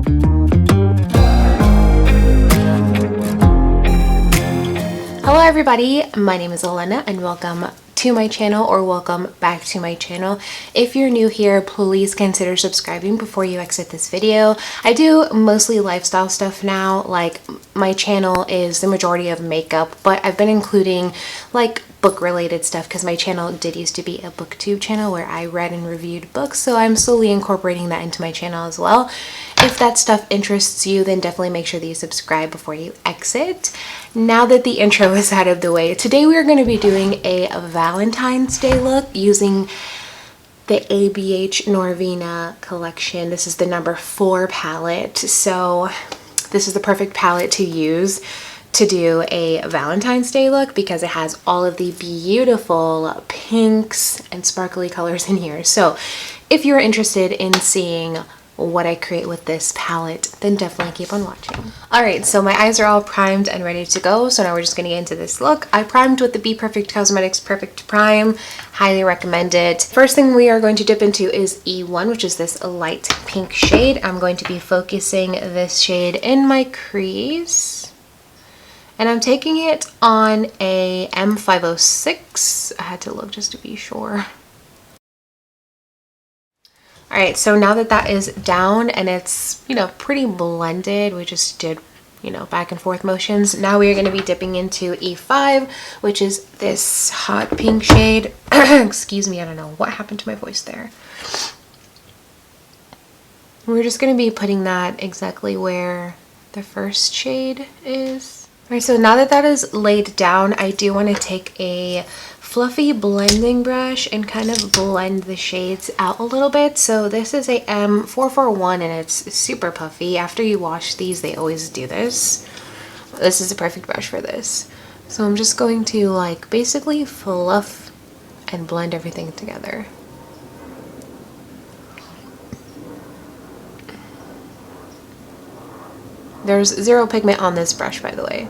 Hello everybody, my name is Elena and welcome to my channel, or welcome back to my channel. If you're new here, please consider subscribing before you exit this video. I do mostly lifestyle stuff now. Like, my channel is the majority of makeup, but I've been including like book related stuff because my channel did used to be a booktube channel where I read and reviewed books, so I'm slowly incorporating that into my channel as well. If that stuff interests you, then definitely make sure that you subscribe before you exit. Now that the intro is out of the way, today we are going to be doing a Valentine's Day look using the ABH Norvina collection. This is the number 4 palette, so this is the perfect palette to use to do a Valentine's Day look because it has all of the beautiful pinks and sparkly colors in here. So if you're interested in seeing what I create with this palette, then definitely keep on watching. Alright, so my eyes are all primed and ready to go, so now we're just going to get into this look. I primed with the Be Perfect Cosmetics Perfect Prime. Highly recommend it. First thing we are going to dip into is E1, which is this light pink shade. I'm going to be focusing this shade in my crease, and I'm taking it on a M506. I had to look just to be sure. Alright, so now that that is down and it's, pretty blended, we just did, back and forth motions. Now we are going to be dipping into E5, which is this hot pink shade. Excuse me, I don't know what happened to my voice there. We're just going to be putting that exactly where the first shade is. Alright, so now that that is laid down, I do want to take a fluffy blending brush and kind of blend the shades out a little bit. So this is a M441 and it's super puffy. After you wash these, they always do this. This is a perfect brush for this. So I'm just going to basically fluff and blend everything together. There's zero pigment on this brush, by the way.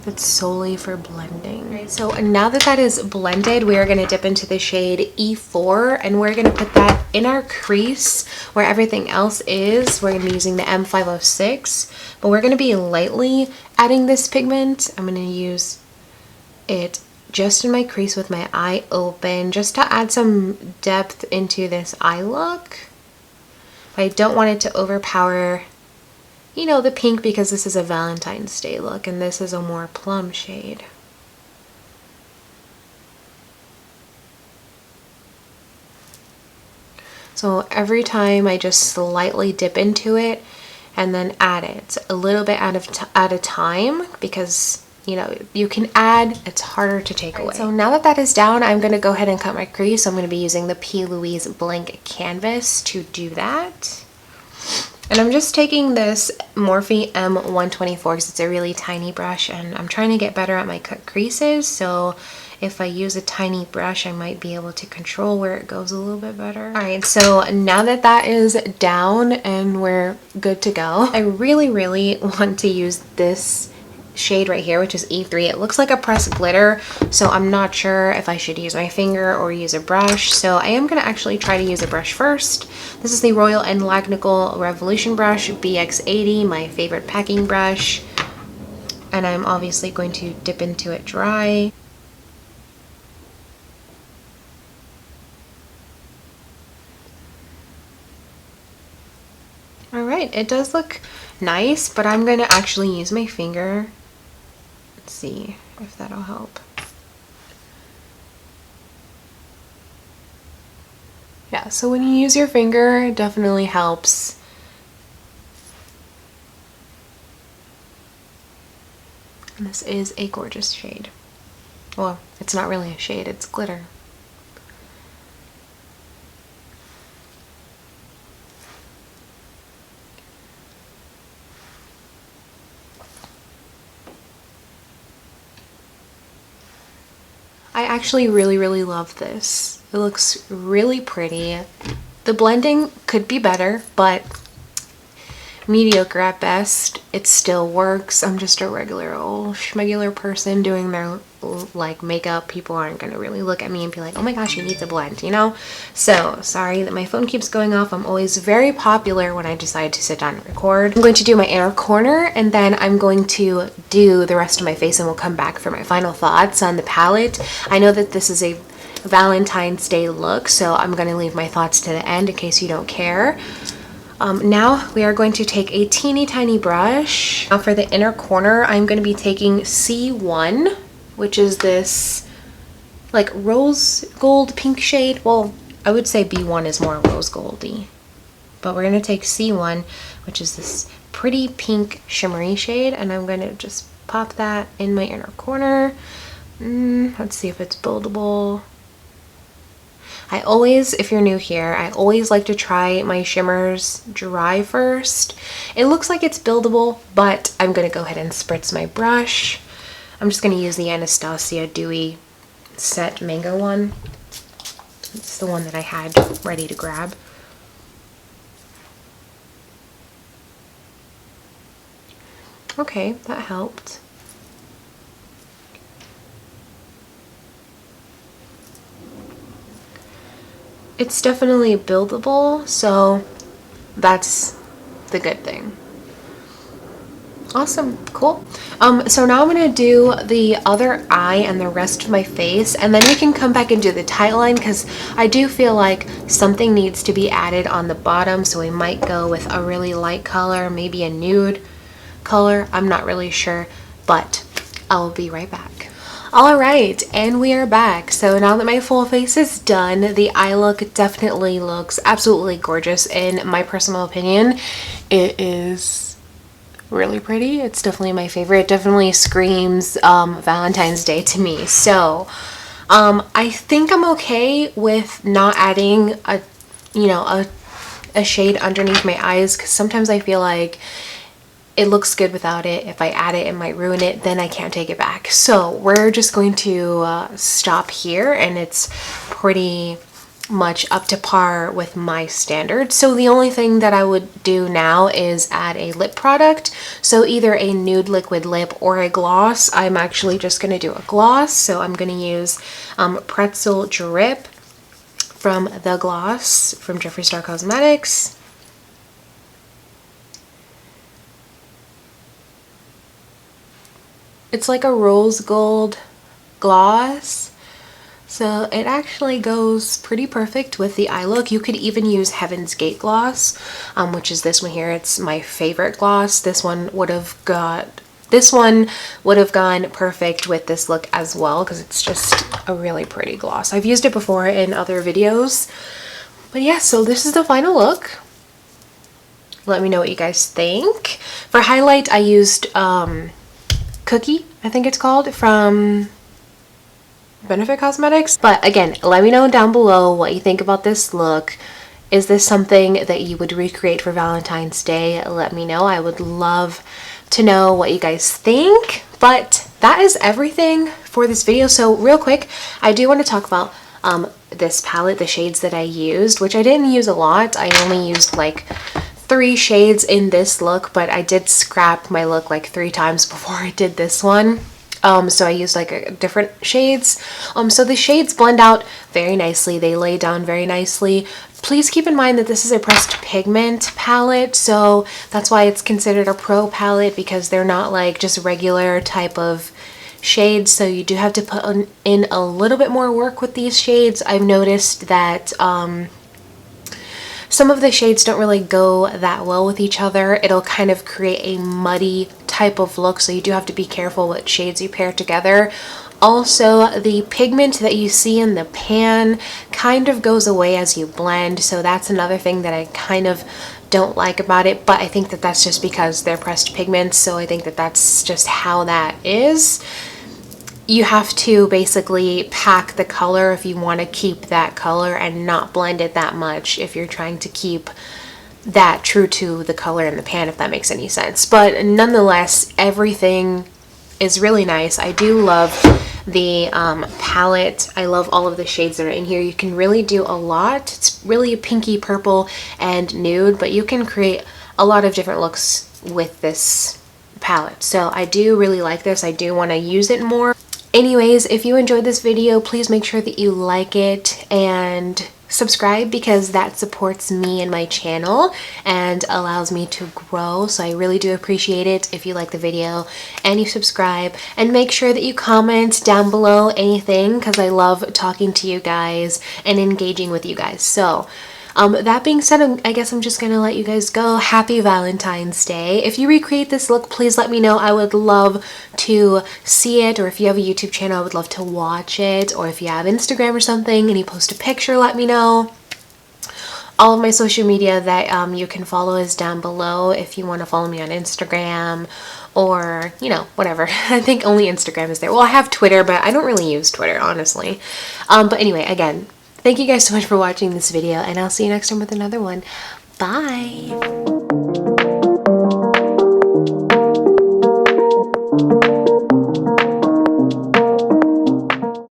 It's solely for blending. Right, so now that that is blended, we are going to dip into the shade E4 and we're going to put that in our crease where everything else is. We're going to be using the M506, but we're going to be lightly adding this pigment. I'm going to use it just in my crease with my eye open, just to add some depth into this eye look. But I don't want it to overpower the pink because this is a Valentine's Day look and this is a more plum shade. So every time I just slightly dip into it and then add it a little bit at a time, because you can add, it's harder to take away. So now that that is down, I'm going to go ahead and cut my crease. I'm going to be using the P. Louise blank canvas to do that. And I'm just taking this Morphe M124 because it's a really tiny brush and I'm trying to get better at my cut creases. So if I use a tiny brush, I might be able to control where it goes a little bit better. Alright, so now that that is down and we're good to go, I really want to use this shade right here, which is E3. It looks like a pressed glitter, so I'm not sure if I should use my finger or use a brush. So I am going to actually try to use a brush first. This is the Royal & Lagnical Revolution brush BX80, my favorite packing brush. And I'm obviously going to dip into it dry. Alright, it does look nice, but I'm going to actually use my finger. Let's see if that'll help. Yeah, so when you use your finger, it definitely helps. And this is a gorgeous shade. Well, it's not really a shade, it's glitter. I actually really love this. It looks really pretty. The blending could be better, but mediocre at best. It still works. I'm just a regular old schmegular person doing their like makeup, people aren't gonna really look at me and be like, oh my gosh, you need to blend, you know? So sorry that my phone keeps going off. I'm always very popular when I decide to sit down and record. I'm going to do my inner corner, and then I'm going to do the rest of my face, and we'll come back for my final thoughts on the palette. I know that this is a Valentine's Day look, so I'm going to leave my thoughts to the end in case you don't care. Now we are going to take a teeny tiny brush. Now for the inner corner, I'm going to be taking C1, which is this like rose gold pink shade. Well, I would say B1 is more rose goldy, but we're going to take C1, which is this pretty pink shimmery shade, and I'm going to just pop that in my inner corner. Let's see if it's buildable. I always, if you're new here, I always like to try my shimmers dry first. It looks like it's buildable, but I'm going to go ahead and spritz my brush. I'm just going to use the Anastasia Dewy Set Mango one. It's the one that I had ready to grab. Okay, that helped. It's definitely buildable, so that's the good thing. Awesome, cool. So now I'm gonna do the other eye and the rest of my face, and then we can come back and do the tight line, because I do feel like something needs to be added on the bottom, so we might go with a really light color, maybe a nude color. I'm not really sure, but I'll be right back. All right, and we are back. So now that my full face is done, the eye look definitely looks absolutely gorgeous in my personal opinion. It is really pretty. It's definitely my favorite. It definitely screams Valentine's Day to me. So I think I'm okay with not adding a shade underneath my eyes, because sometimes I feel like it looks good without it. If I add it, it might ruin it. Then I can't take it back. So we're just going to stop here, and it's pretty much up to par with my standards. So the only thing that I would do now is add a lip product. So either a nude liquid lip or a gloss. I'm actually just going to do a gloss. So I'm going to use Pretzel Drip from the gloss from Jeffree Star Cosmetics. It's like a rose gold gloss, so it actually goes pretty perfect with the eye look. You could even use Heaven's Gate gloss, which is this one here. It's my favorite gloss. This one would have gone perfect with this look as well, because it's just a really pretty gloss. I've used it before in other videos, but yeah, so this is the final look. Let me know what you guys think. For highlight, I used Cookie, I think it's called, from Benefit Cosmetics. But again, let me know down below what you think about this look. Is this something that you would recreate for Valentine's Day? Let me know. I would love to know what you guys think. But that is everything for this video. So real quick, I do want to talk about this palette, the shades that I used, which I didn't use a lot. I only used like 3 shades in this look, but I did scrap my look like 3 times before I did this one. So I used like different shades. So the shades blend out very nicely. They lay down very nicely. Please keep in mind that this is a pressed pigment palette, so that's why it's considered a pro palette, because they're not like just regular type of shades. So you do have to put in a little bit more work with these shades. I've noticed that some of the shades don't really go that well with each other. It'll kind of create a muddy type of look, so you do have to be careful what shades you pair together. Also, the pigment that you see in the pan kind of goes away as you blend, so that's another thing that I kind of don't like about it, but I think that that's just because they're pressed pigments, so I think that that's just how that is. You have to basically pack the color if you want to keep that color and not blend it that much if you're trying to keep that true to the color in the pan, if that makes any sense. But nonetheless, everything is really nice. I do love the palette. I love all of the shades that are in here. You can really do a lot. It's really a pinky purple and nude, but you can create a lot of different looks with this palette. So I do really like this. I do want to use it more. Anyways, if you enjoyed this video, please make sure that you like it and subscribe, because that supports me and my channel and allows me to grow. So I really do appreciate it if you like the video and you subscribe, and make sure that you comment down below anything, because I love talking to you guys and engaging with you guys. So that being said, I guess I'm just gonna let you guys go. Happy Valentine's Day. If you recreate this look, please let me know. I would love to see it, or if you have a YouTube channel, I would love to watch it, or if you have Instagram or something and you post a picture, let me know. All of my social media that you can follow is down below if you want to follow me on Instagram, or, you know, whatever. I think only Instagram is there. Well, I have Twitter, but I don't really use Twitter, honestly. But anyway, again, thank you guys so much for watching this video, and I'll see you next time with another one. Bye!